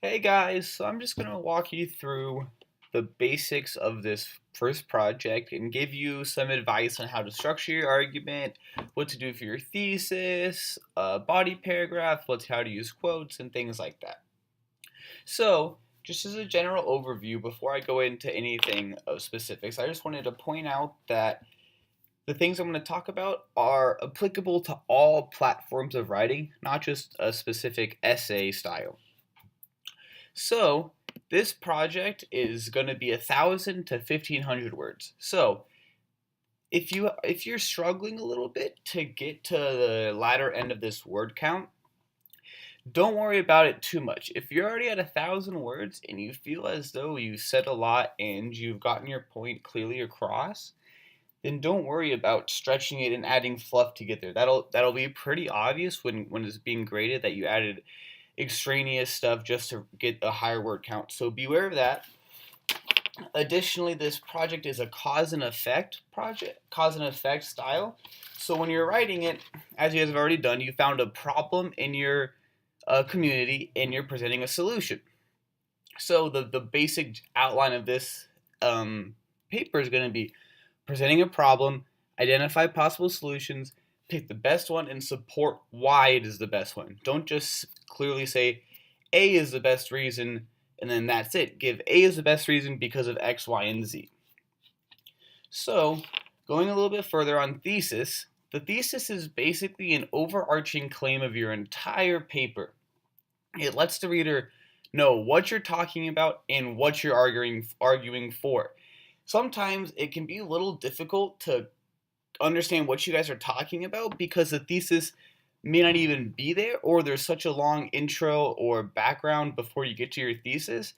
Hey guys, so I'm just going to walk you through the basics of this first project and give you some advice on how to structure your argument, what to do for your thesis, a body paragraph, how to use quotes, and things like that. So, just as a general overview, before I go into anything of specifics, I just wanted to point out that the things I'm going to talk about are applicable to all platforms of writing, not just a specific essay style. So this project is going to be 1,000 to 1,500 words. So if you're struggling a little bit to get to the latter end of this word count, don't worry about it too much. If you're already at 1,000 words and you feel as though you said a lot and you've gotten your point clearly across, then don't worry about stretching it and adding fluff to get there. That'll be pretty obvious when it's being graded that you added extraneous stuff just to get a higher word count. So beware of that. Additionally, this project is a cause and effect project, cause and effect style. So when you're writing it, as you guys have already done, you found a problem in your community and you're presenting a solution. So the basic outline of this paper is going to be presenting a problem, identify possible solutions, pick the best one, and support why it is the best one. Don't just clearly say A is the best reason and then that's it. Give A is the best reason because of X, Y, and Z. So, going a little bit further on thesis, the thesis is basically an overarching claim of your entire paper. It lets the reader know what you're talking about and what you're arguing for. Sometimes it can be a little difficult to understand what you guys are talking about because the thesis may not even be there, or there's such a long intro or background before you get to your thesis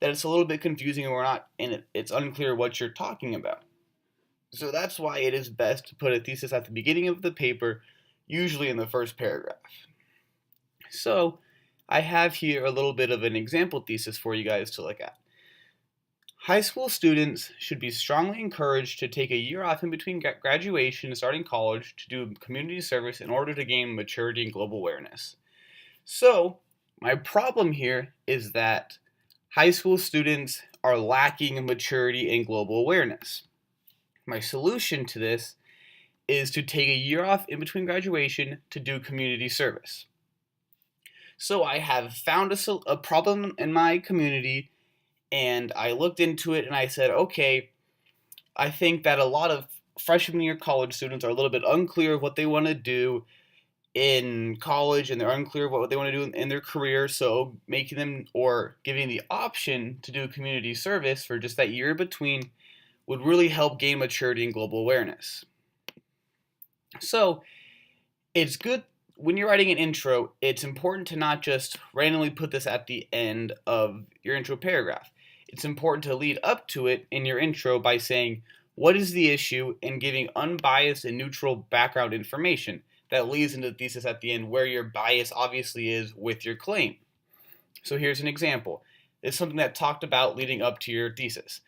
that it's a little bit confusing and it's unclear what you're talking about. So that's why it is best to put a thesis at the beginning of the paper, usually in the first paragraph. So I have here a little bit of an example thesis for you guys to look at. High school students should be strongly encouraged to take a year off in between graduation and starting college to do community service in order to gain maturity and global awareness. So, my problem here is that high school students are lacking in maturity and global awareness. My solution to this is to take a year off in between graduation to do community service. So, I have found a problem in my community and I looked into it and I said, okay, I think that a lot of freshman year college students are a little bit unclear of what they want to do in college and they're unclear of what they want to do in their career. So making them or giving the option to do community service for just that year between would really help gain maturity and global awareness. So it's good when you're writing an intro, it's important to not just randomly put this at the end of your intro paragraph. It's important to lead up to it in your intro by saying, what is the issue, and giving unbiased and neutral background information that leads into the thesis at the end where your bias obviously is with your claim. So here's an example. It's something that talked about leading up to your thesis.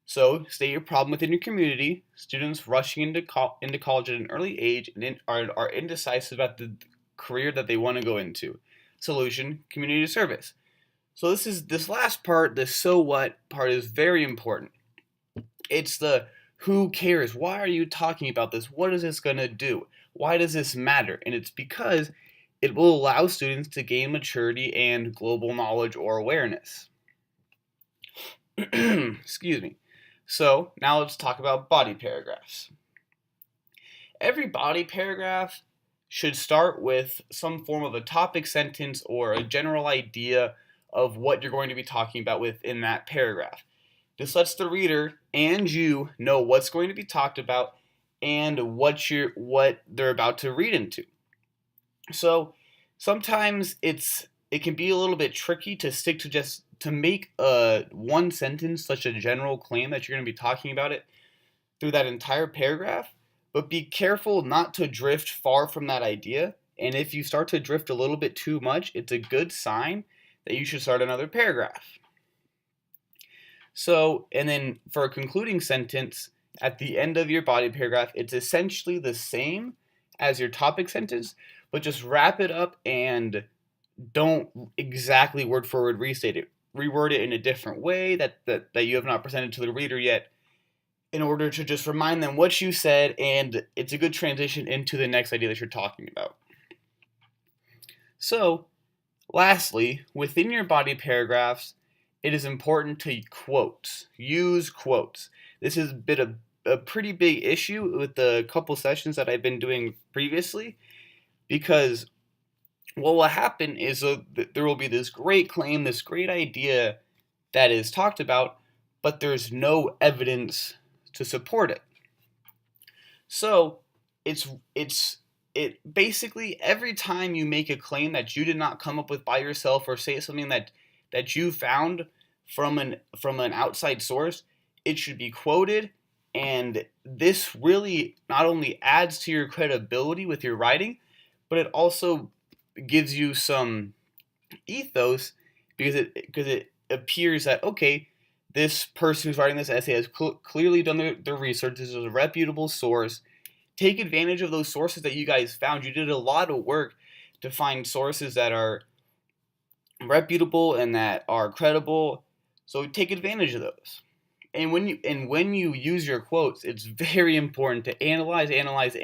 So state your problem within your community. Students rushing into college at an early age and are indecisive about the career that they want to go into. Solution, community service. So this last part, the so what part is very important. It's the who cares? Why are you talking about this? What is this going to do? Why does this matter? And it's because it will allow students to gain maturity and global knowledge or awareness. Excuse me. So now let's talk about body paragraphs. Every body paragraph should start with some form of a topic sentence or a general idea of what you're going to be talking about within that paragraph. This lets the reader and you know what's going to be talked about and what they're about to read into. So sometimes it can be a little bit tricky to stick to make a one sentence such a general claim that you're going to be talking about it through that entire paragraph, but be careful not to drift far from that idea. And if you start to drift a little bit too much, it's a good sign that you should start another paragraph. So, and then for a concluding sentence at the end of your body paragraph, it's essentially the same as your topic sentence, but just wrap it up and don't exactly word for word restate it. Reword it in a different way that you have not presented to the reader yet, in order to just remind them what you said, and it's a good transition into the next idea that you're talking about. So, lastly, within your body paragraphs, it is important to use quotes. This has been a pretty big issue with the couple sessions that I've been doing previously, because what will happen is there will be this great claim, this great idea that is talked about, but there's no evidence to support it. So it basically, every time you make a claim that you did not come up with by yourself, or say something that you found from an outside source, it should be quoted. And this really not only adds to your credibility with your writing, but it also gives you some ethos, because it appears that, okay, this person who's writing this essay has clearly done their research. This is a reputable source. Take advantage of those sources that you guys found. You did a lot of work to find sources that are reputable and that are credible. So take advantage of those. And when you use your quotes, it's very important to analyze.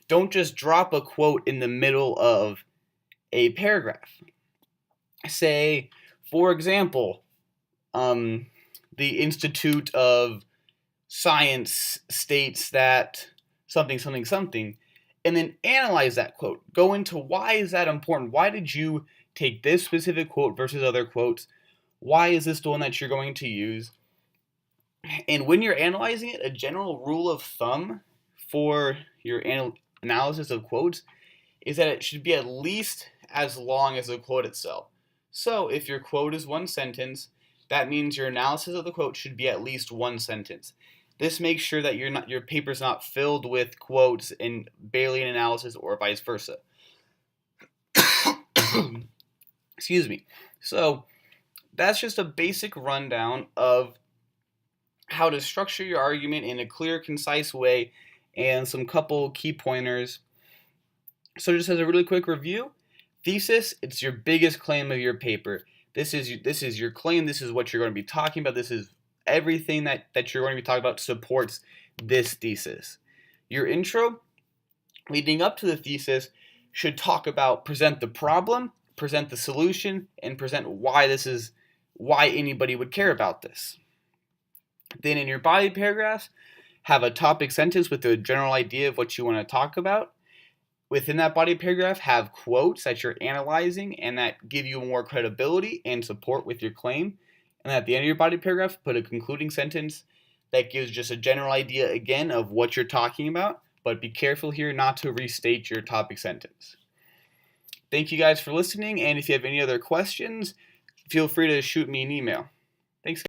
Don't just drop a quote in the middle of a paragraph. Say, for example, the Institute of Science states that something, something, something, and then analyze that quote. Go into why is that important? Why did you take this specific quote versus other quotes? Why is this the one that you're going to use? And when you're analyzing it, a general rule of thumb for your analysis of quotes is that it should be at least as long as the quote itself. So if your quote is one sentence, that means your analysis of the quote should be at least one sentence. This makes sure that your paper's not filled with quotes and barely an analysis, or vice versa. Excuse me. So that's just a basic rundown of how to structure your argument in a clear, concise way, and some couple key pointers. So just as a really quick review, thesis, it's your biggest claim of your paper. This is your claim. This is what you're going to be talking about. This is everything that you're going to be talking about supports this thesis. Your intro, leading up to the thesis, should talk about, present the problem, present the solution, and present why anybody would care about this. Then in your body paragraphs, have a topic sentence with a general idea of what you want to talk about. Within that body paragraph, have quotes that you're analyzing and that give you more credibility and support with your claim. And at the end of your body paragraph, put a concluding sentence that gives just a general idea, again, of what you're talking about. But be careful here not to restate your topic sentence. Thank you guys for listening, and if you have any other questions, feel free to shoot me an email.